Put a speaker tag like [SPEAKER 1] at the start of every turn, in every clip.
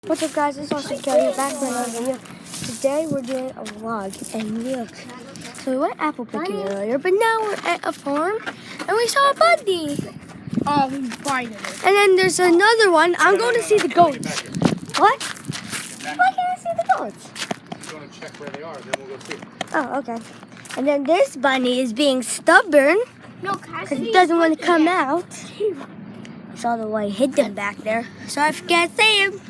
[SPEAKER 1] What's up, guys? It's Austin Kelly back with another video. Today we're doing a vlog, and look. So we went apple picking earlier, but now we're at a farm, and we saw a bunny.
[SPEAKER 2] Oh, we find it.
[SPEAKER 1] And then there's another one. I'm going to see the goats. What? Why can't I see the goats?
[SPEAKER 3] I'm going to check where they are, then we'll go see.
[SPEAKER 1] Oh, okay. And then this bunny is being stubborn because it doesn't want to come out. Saw the white hid them back there, so I can't see him.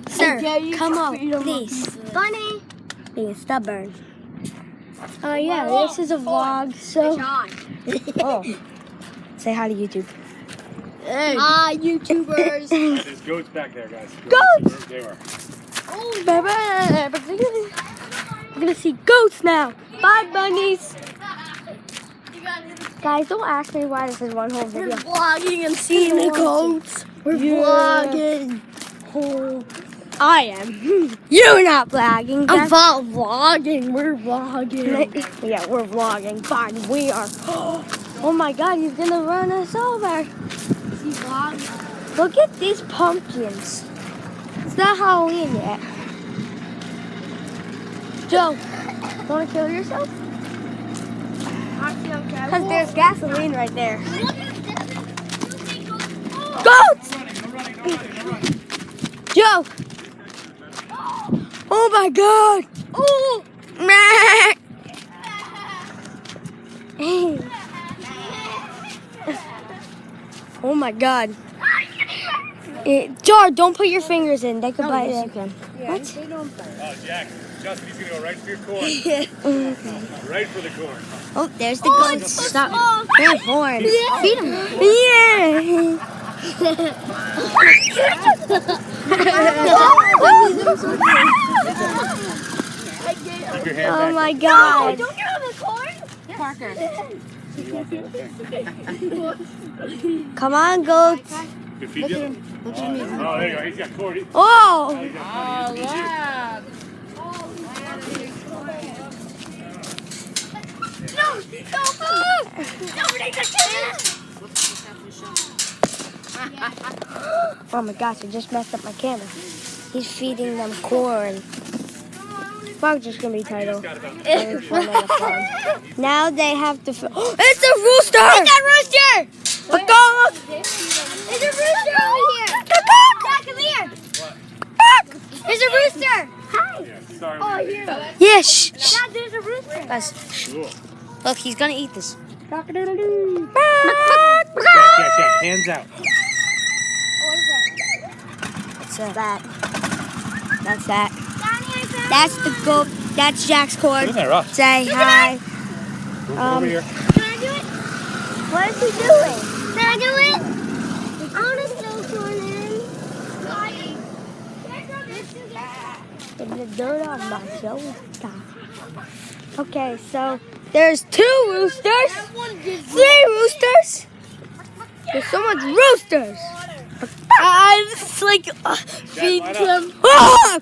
[SPEAKER 1] Sir, come on, please. Bunny. Being stubborn. Oh yeah, this is a vlog, so. Oh. Say hi to YouTube.
[SPEAKER 2] Hi, YouTubers.
[SPEAKER 3] There's goats back there, guys.
[SPEAKER 1] Goats!
[SPEAKER 3] They are.
[SPEAKER 1] We're gonna see goats now. Bye, bunnies. Guys, don't ask me why this is one whole video.
[SPEAKER 2] We're vlogging and seeing the goats. We're vlogging.
[SPEAKER 1] Oh, I am. You're not vlogging.
[SPEAKER 2] I'm vlogging. We're vlogging.
[SPEAKER 1] Yeah, we're vlogging. Fine, we are. Oh my God, he's gonna run us over.
[SPEAKER 2] Is he vlogging?
[SPEAKER 1] Look at these pumpkins. It's not Halloween yet. Joe, wanna kill yourself? Because there's gasoline right there. Goats! Joe! Oh my God! Oh! Oh my God! Jar, don't put your fingers in. They could bite it. You can. What?
[SPEAKER 3] Oh, Jack. Justin, he's going to go right for your corn. Right for the corn.
[SPEAKER 1] Oh, there's the goats. Stop. They're horns. Feed them. Yeah.
[SPEAKER 3] Keep your hand
[SPEAKER 1] Oh
[SPEAKER 3] back.
[SPEAKER 1] my God.
[SPEAKER 2] Don't get on the corn. Parker.
[SPEAKER 1] Come on, goats.
[SPEAKER 3] You feed him? Oh, there you go. He's got corn.
[SPEAKER 1] Oh.
[SPEAKER 2] Lab.
[SPEAKER 1] Oh my gosh, I just messed up my camera. He's feeding them corn. Vlog's just gonna be titled. Now they have to. Oh, it's a rooster!
[SPEAKER 2] It's a rooster!
[SPEAKER 1] Look, go!
[SPEAKER 2] There's a rooster over here! Jack, come here! There's a rooster! Hi!
[SPEAKER 3] Yeah, sorry.
[SPEAKER 2] Oh, here.
[SPEAKER 1] Yeah, shh.
[SPEAKER 2] Dad, there's a rooster.
[SPEAKER 1] Guys,
[SPEAKER 3] Cool.
[SPEAKER 1] look, he's gonna eat this.
[SPEAKER 3] Jack, hands out.
[SPEAKER 1] What's that? That's that. That's the goat. That's Jack's corn.
[SPEAKER 3] Isn't that rough?
[SPEAKER 1] Say hi.
[SPEAKER 3] Over here.
[SPEAKER 2] Can I do it?
[SPEAKER 1] What is he doing?
[SPEAKER 2] Can I do it? I want to throw corn in.
[SPEAKER 1] Get the dirt on my shoulder. Okay, so there's 2 roosters. 3 roosters. There's so much roosters.
[SPEAKER 2] It's like feed
[SPEAKER 3] line up.
[SPEAKER 2] them.
[SPEAKER 1] Ah!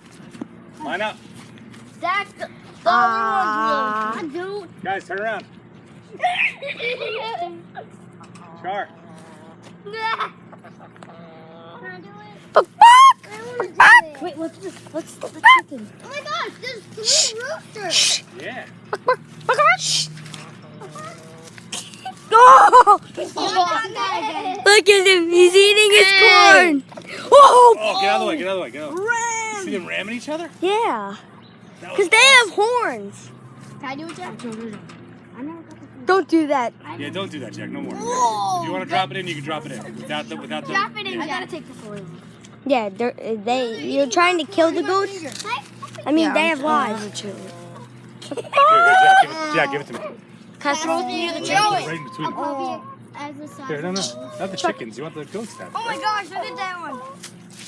[SPEAKER 3] Line up.
[SPEAKER 2] Zach, the
[SPEAKER 1] Ah.
[SPEAKER 2] other one's really.
[SPEAKER 3] Guys, turn around. Char.
[SPEAKER 2] Can I do it?
[SPEAKER 1] Fuck.
[SPEAKER 2] Wait, what's this? What's the chicken? Oh my gosh, there's 3 roosters.
[SPEAKER 3] Yeah.
[SPEAKER 1] Oh!
[SPEAKER 2] Oh,
[SPEAKER 1] Look at him. He's eating his corn. Whoa!
[SPEAKER 3] Oh, get out of the way. Get out of the way. Get out of the way.
[SPEAKER 2] Ram.
[SPEAKER 3] See them ramming each other?
[SPEAKER 1] Yeah.
[SPEAKER 3] That was
[SPEAKER 1] Because they have horns.
[SPEAKER 2] Can I do it, Jack? I never got the
[SPEAKER 1] Don't do that.
[SPEAKER 3] Yeah, don't do that, Jack. No more.
[SPEAKER 2] Whoa.
[SPEAKER 3] If you want to drop it in, you can drop it in. Without the.
[SPEAKER 2] Drop it in, I gotta take the soil.
[SPEAKER 1] Yeah, you're trying to kill the goats? I mean, they have lives.
[SPEAKER 3] Here, Jack, give it to me.
[SPEAKER 2] Throw me near the
[SPEAKER 3] Right in between.
[SPEAKER 2] As the size.
[SPEAKER 3] Here, no. Not the chickens. You want the goats to have it.
[SPEAKER 2] Oh my gosh, look at that one.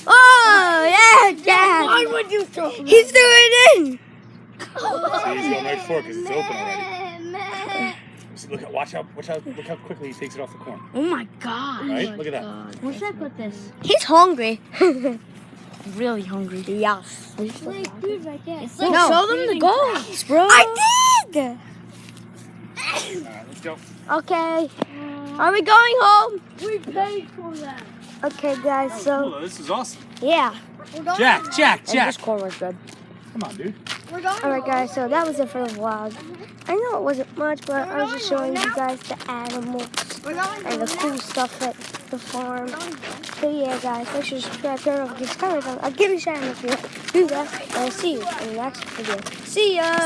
[SPEAKER 1] Oh, yeah, Dad.
[SPEAKER 2] Why would you throw me?
[SPEAKER 1] He threw it in.
[SPEAKER 3] See, he's going right for it because it's open already. See, look how quickly he takes it off the corn.
[SPEAKER 2] Oh my god.
[SPEAKER 3] Right? Look at that.
[SPEAKER 2] Where should I put this?
[SPEAKER 1] He's hungry.
[SPEAKER 2] Really hungry.
[SPEAKER 1] Yes.
[SPEAKER 2] It's like food right there. It's
[SPEAKER 1] No.
[SPEAKER 2] show them the goals, bro.
[SPEAKER 1] I did.
[SPEAKER 3] Alright, let's go.
[SPEAKER 1] Okay. Are we going home?
[SPEAKER 2] We paid for that.
[SPEAKER 1] Okay, guys,
[SPEAKER 3] Cool,
[SPEAKER 1] so,
[SPEAKER 3] though. This is awesome.
[SPEAKER 1] yeah.
[SPEAKER 2] We're going
[SPEAKER 3] Jack.
[SPEAKER 1] And this corn was good.
[SPEAKER 3] Come on, dude.
[SPEAKER 2] We're going
[SPEAKER 1] Alright guys, so that was it for the vlog. I know it wasn't much, but I was just showing you guys the animals
[SPEAKER 2] We're going
[SPEAKER 1] and the cool stuff at the farm. So yeah guys, make sure to subscribe, turn on the comments. I'll give you a shout out if you do that. And I'll see you in the next video. See ya!